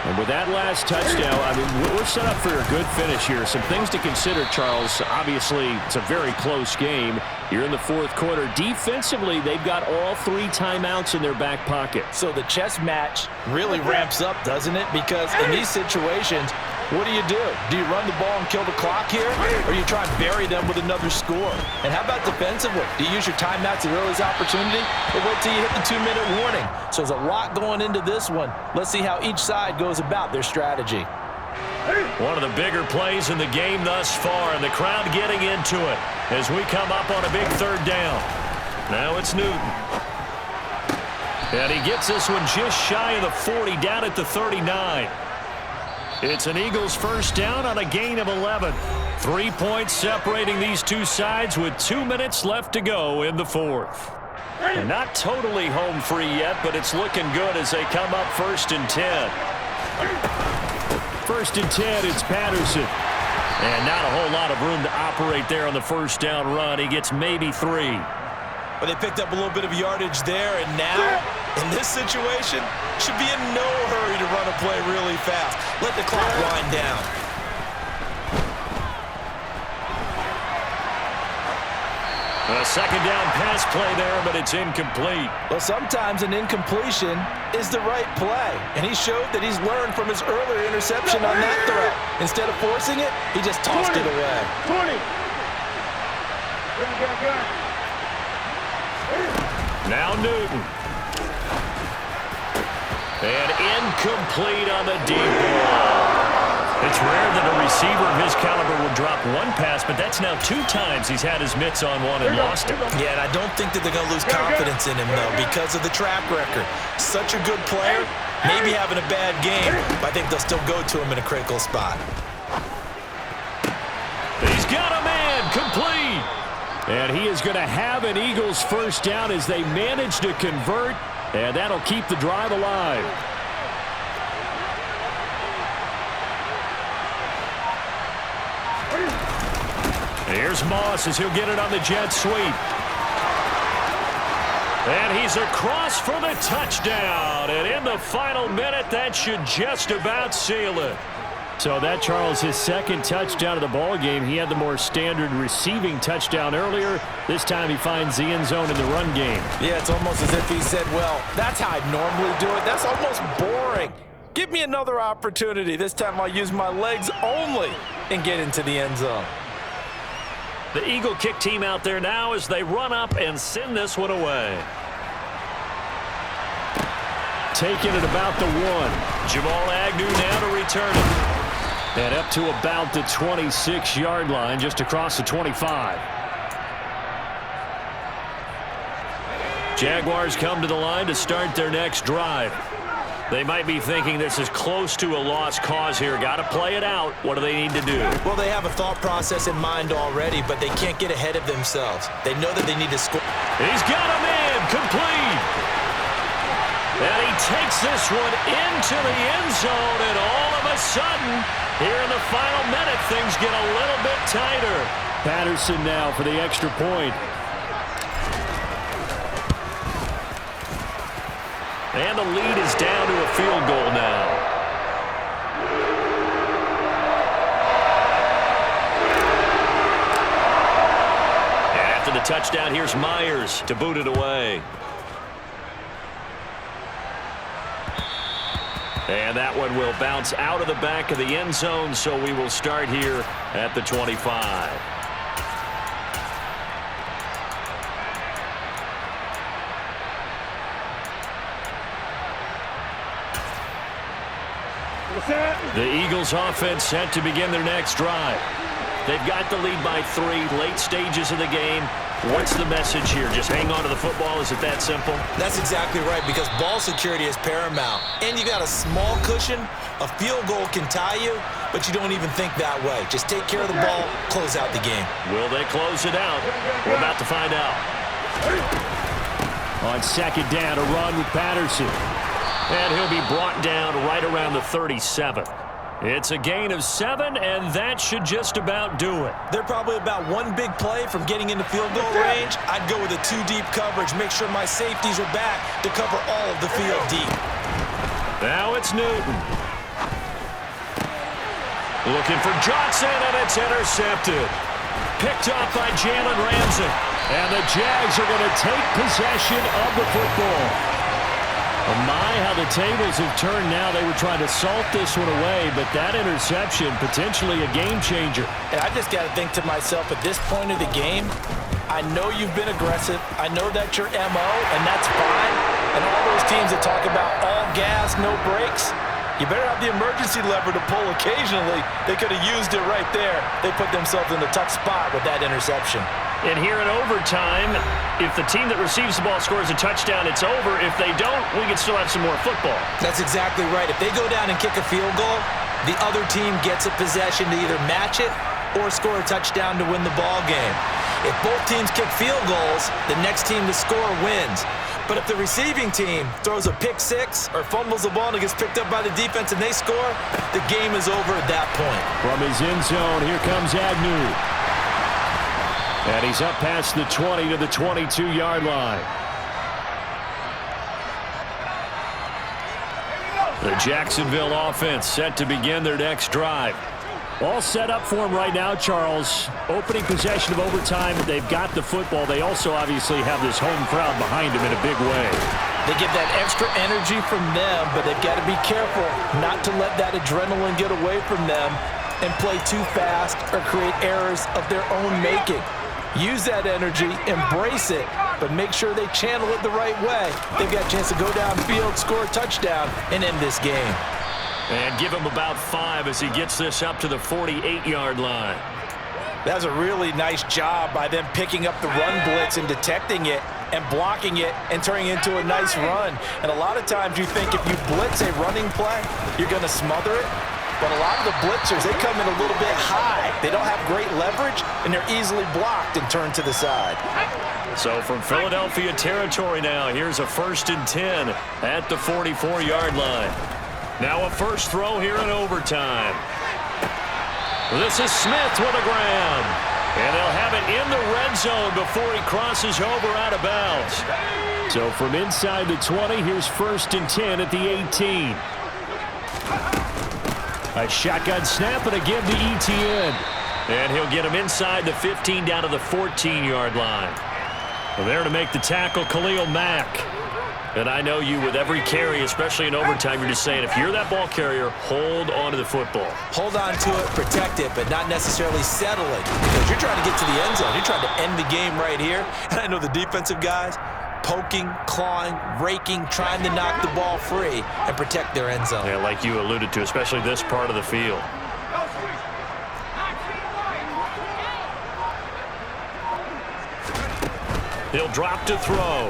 [SPEAKER 3] And with that last touchdown, I mean, we're set up for a good finish here. Some things to consider, Charles. Obviously, it's a very close game. You're in the fourth quarter. Defensively, they've got all 3 timeouts in their back pocket.
[SPEAKER 6] So the chess match really ramps up, doesn't it? Because in these situations, what do? Do you run the ball and kill the clock here? Or you try and bury them with another score? And how about defensively? Do you use your timeouts at the earliest opportunity? Or wait till you hit the 2-minute warning? So there's a lot going into this one. Let's see how each side goes about their strategy.
[SPEAKER 3] One of the bigger plays in the game thus far, and the crowd getting into it as we come up on a big third down. Now it's Newton. And he gets this one just shy of the 40, down at the 39. It's an Eagles first down on a gain of 11. 3 points separating these two sides with 2 minutes left to go in the fourth. And not totally home free yet, but it's looking good as they come up 1st and 10. 1st and 10, it's Patterson. And not a whole lot of room to operate there on the first down run. He gets maybe 3.
[SPEAKER 2] But they picked up a little bit of yardage there, and now, in this situation, should be in no hurry to run a play really fast. Let the clock wind down.
[SPEAKER 3] A second down pass play there, but it's incomplete.
[SPEAKER 6] Well, sometimes an incompletion is the right play, and he showed that he's learned from his earlier interception on that throw. Instead of forcing it, he just tossed it away.
[SPEAKER 4] 20.
[SPEAKER 3] Now Newton. And incomplete on the deep ball. It's rare that a receiver of his caliber would drop one pass, but that's now 2 times he's had his mitts on one and lost it.
[SPEAKER 2] Yeah, and I don't think that they're going to lose confidence in him, though, because of the track record. Such a good player, maybe having a bad game, but I think they'll still go to him in a critical spot.
[SPEAKER 3] He's got a man, complete. And he is going to have an Eagles first down as they manage to convert, and that'll keep the drive alive. Here's Moss as he'll get it on the jet sweep. And he's across for the touchdown. And in the final minute, that should just about seal it. So that, Charles, his second touchdown of the ball game. He had the more standard receiving touchdown earlier. This time he finds the end zone in the run game.
[SPEAKER 6] Yeah, it's almost as if he said, well, that's how I normally do it. That's almost boring. Give me another opportunity. This time I'll use my legs only and get into the end zone.
[SPEAKER 3] The Eagle kick team out there now as they run up and send this one away. Taking it about the 1. Jamal Agnew now to return it. And up to about the 26-yard line, just across the 25. Jaguars come to the line to start their next drive. They might be thinking this is close to a lost cause here. Got to play it out. What do they need to do?
[SPEAKER 2] Well, they have a thought process in mind already, but they can't get ahead of themselves. They know that they need to score.
[SPEAKER 3] He's got a man, complete. And he takes this one into the end zone, and all of a sudden, here in the final minute, things get a little bit tighter. Patterson now for the extra point. And the lead is down to a field goal now. And after the touchdown, here's Myers to boot it away. And that one will bounce out of the back of the end zone, so we will start here at the 25. The Eagles offense set to begin their next drive. They've got the lead by 3, late stages of the game.
[SPEAKER 1] What's the message here? Just hang on to the football? Is it that simple?
[SPEAKER 2] That's exactly right, because ball security is paramount. And you got a small cushion. A field goal can tie you, but you don't even think that way. Just take care of the ball, close out the game.
[SPEAKER 1] Will they close it out? We're about to find out.
[SPEAKER 3] On second down, a run with Patterson.
[SPEAKER 1] And he'll be brought down right around the 37. It's a gain of 7, and that should just about do it.
[SPEAKER 2] They're probably about one big play from getting into field goal range. I'd go with a 2-deep coverage, make sure my safeties are back to cover all of the field deep.
[SPEAKER 1] Now it's Newton. Looking for Johnson, and it's intercepted. Picked off by Jalen Ramsey.
[SPEAKER 3] And the Jags are going to take possession of the football. Oh my, how the tables have turned now. They were trying to salt this one away, but that interception, potentially a game changer.
[SPEAKER 2] And I just got to think to myself, at this point of the game, I know you've been aggressive. I know that's your MO, and that's fine. And all those teams that talk about all gas, no brakes, you better have the emergency lever to pull occasionally. They could have used it right there. They put themselves in a tough spot with that interception.
[SPEAKER 1] And here in overtime, if the team that receives the ball scores a touchdown, it's over. If they don't, we can still have some more football.
[SPEAKER 2] That's exactly right. If they go down and kick a field goal, the other team gets a possession to either match it or score a touchdown to win the ball game. If both teams kick field goals, the next team to score wins. But if the receiving team throws a pick six or fumbles the ball and it gets picked up by the defense and they score, the game is over at that point.
[SPEAKER 3] From his end zone, here comes Agnew. And he's up past the 20 to the 22-yard line. The Jacksonville offense set to begin their next drive. All set up for him right now, Charles. Opening possession of overtime. They've got the football. They also obviously have this home crowd behind them in a big way.
[SPEAKER 2] They get that extra energy from them, but they've got to be careful not to let that adrenaline get away from them and play too fast or create errors of their own making. Use that energy, embrace it, but make sure they channel it the right way. They've got a chance to go downfield, score a touchdown, and end this game.
[SPEAKER 1] And give him about 5 as he gets this up to the 48-yard line.
[SPEAKER 2] That's a really nice job by them picking up the run blitz and detecting it and blocking it and turning it into a nice run. And a lot of times you think if you blitz a running play, you're going to smother it. But a lot of the blitzers, they come in a little bit high. They don't have great leverage, and they're easily blocked and turned to the side.
[SPEAKER 1] So from Philadelphia territory now, here's a 1st and 10 at the 44-yard line. Now a first throw here in overtime. This is Smith with a grab. And they'll have it in the red zone before he crosses over out of bounds.
[SPEAKER 3] So from inside the 20, here's 1st and 10 at the 18. A shotgun snap and a give to Etienne.
[SPEAKER 1] And he'll get him inside the 15 down to the 14-yard line. Well, there to make the tackle, Khalil Mack. And I know you, with every carry, especially in overtime, you're just saying, if you're that ball carrier, hold on to the football.
[SPEAKER 2] Hold on to it, protect it, but not necessarily settle it. Because you're trying to get to the end zone. You're trying to end the game right here. And I know the defensive guys, poking, clawing, raking, trying to knock the ball free and protect their end zone.
[SPEAKER 1] Yeah, like you alluded to, especially this part of the field. He'll drop to throw.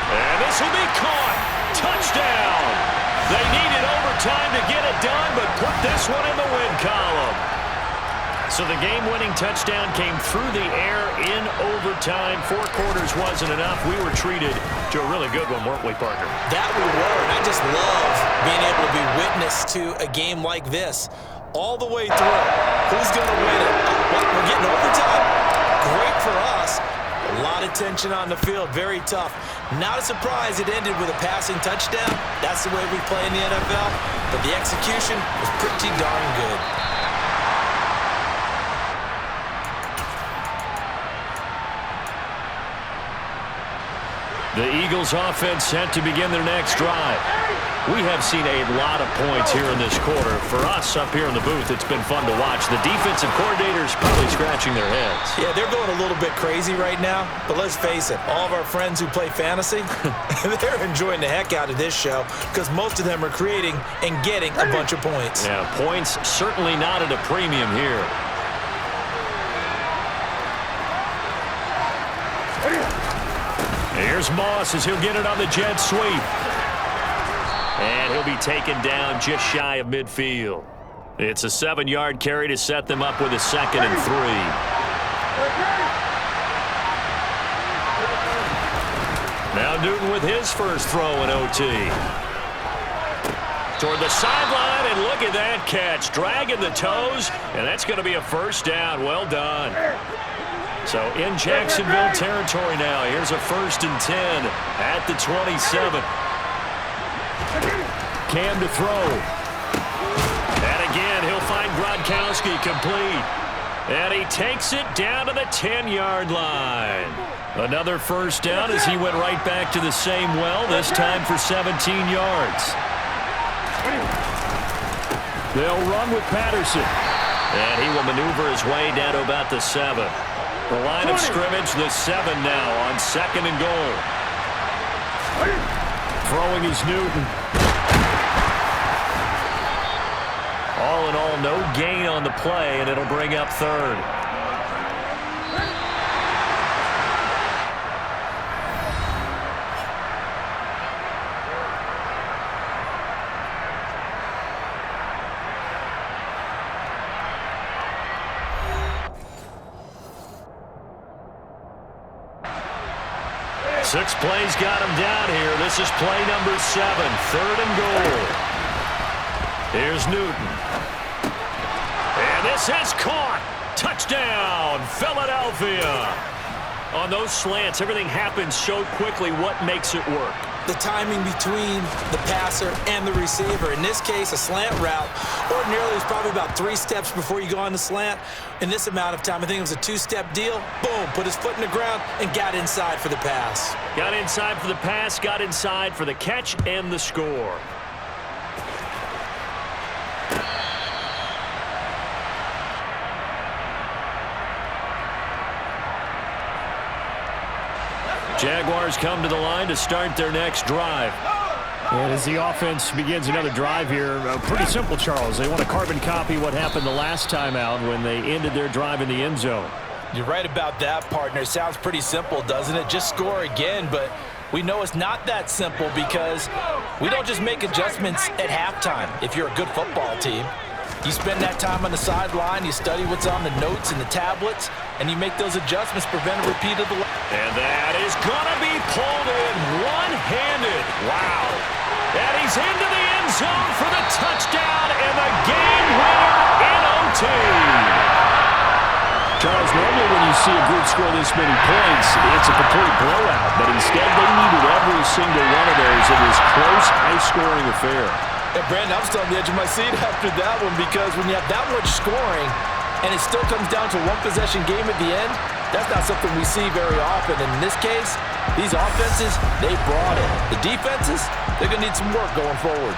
[SPEAKER 1] And this will be caught. Touchdown. They needed overtime to get it done, but put this one in the win column. So the game-winning touchdown came through the air in overtime. 4 quarters wasn't enough. We were treated to a really good one, weren't we, partner?
[SPEAKER 2] That we were, and I just love being able to be witness to a game like this all the way through. Who's going to win it? We're getting overtime. Great for us. A lot of tension on the field. Very tough. Not a surprise it ended with a passing touchdown. That's the way we play in the NFL. But the execution was pretty darn good.
[SPEAKER 1] The Eagles offense set to begin their next drive. We have seen a lot of points here in this quarter. For us up here in the booth, it's been fun to watch. The defensive coordinators probably scratching their heads.
[SPEAKER 2] Yeah, they're going a little bit crazy right now. But let's face it, all of our friends who play fantasy, they're enjoying the heck out of this show because most of them are creating and getting a bunch of points.
[SPEAKER 1] Yeah, points certainly not at a premium here.
[SPEAKER 3] Here's Moss as he'll get it on the jet sweep.
[SPEAKER 1] And he'll be taken down just shy of midfield. It's a 7-yard carry to set them up with a 2nd and 3. Now Newton with his first throw in OT. Toward the sideline, and look at that catch. Dragging the toes, and that's going to be a first down. Well done. So in Jacksonville territory now. Here's a 1st and 10 at the 27.
[SPEAKER 3] Cam to throw.
[SPEAKER 1] And again, he'll find Gronkowski complete. And he takes it down to the 10-yard line. Another first down as he went right back to the same well, this time for 17 yards.
[SPEAKER 3] They'll run with Patterson.
[SPEAKER 1] And he will maneuver his way down to about the 7. The line of scrimmage, the 7 now on 2nd and goal.
[SPEAKER 3] Throwing is Newton.
[SPEAKER 1] All in all, no gain on the play, and it'll bring up 3rd. Six plays got him down here. This is play number 7, 3rd and goal. Here's Newton. And this is caught. Touchdown, Philadelphia. On those slants, everything happens so quickly. What makes it work?
[SPEAKER 2] The timing between the passer and the receiver. In this case, a slant route ordinarily is probably about 3 steps before you go on the slant. In this amount of time, I think it was a 2-step deal. Boom, put his foot in the ground and got inside for the pass.
[SPEAKER 1] Got inside for the pass, got inside for the catch and the score. Jaguars come to the line to start their next drive.
[SPEAKER 3] And as the offense begins another drive here, pretty simple, Charles. They want to carbon copy what happened the last time out when they ended their drive in the end zone.
[SPEAKER 6] You're right about that, partner. Sounds pretty simple, doesn't it? Just score again, but we know it's not that simple because we don't just make adjustments at halftime if you're a good football team. You spend that time on the sideline, you study what's on the notes and the tablets, and you make those adjustments, prevent a repeat of the...
[SPEAKER 1] And that is going to be pulled in one-handed. Wow. And he's into the end zone for the touchdown and the game winner in OT.
[SPEAKER 3] Charles, normally when you see a group score this many points, it's a complete blowout. But instead, they needed every single one of those in this close, high-scoring affair.
[SPEAKER 6] And Brandon, I'm still on the edge of my seat after that one because when you have that much scoring and it still comes down to a one-possession game at the end, that's not something we see very often. And in this case, these offenses, they brought it. The defenses, they're going to need some work going forward.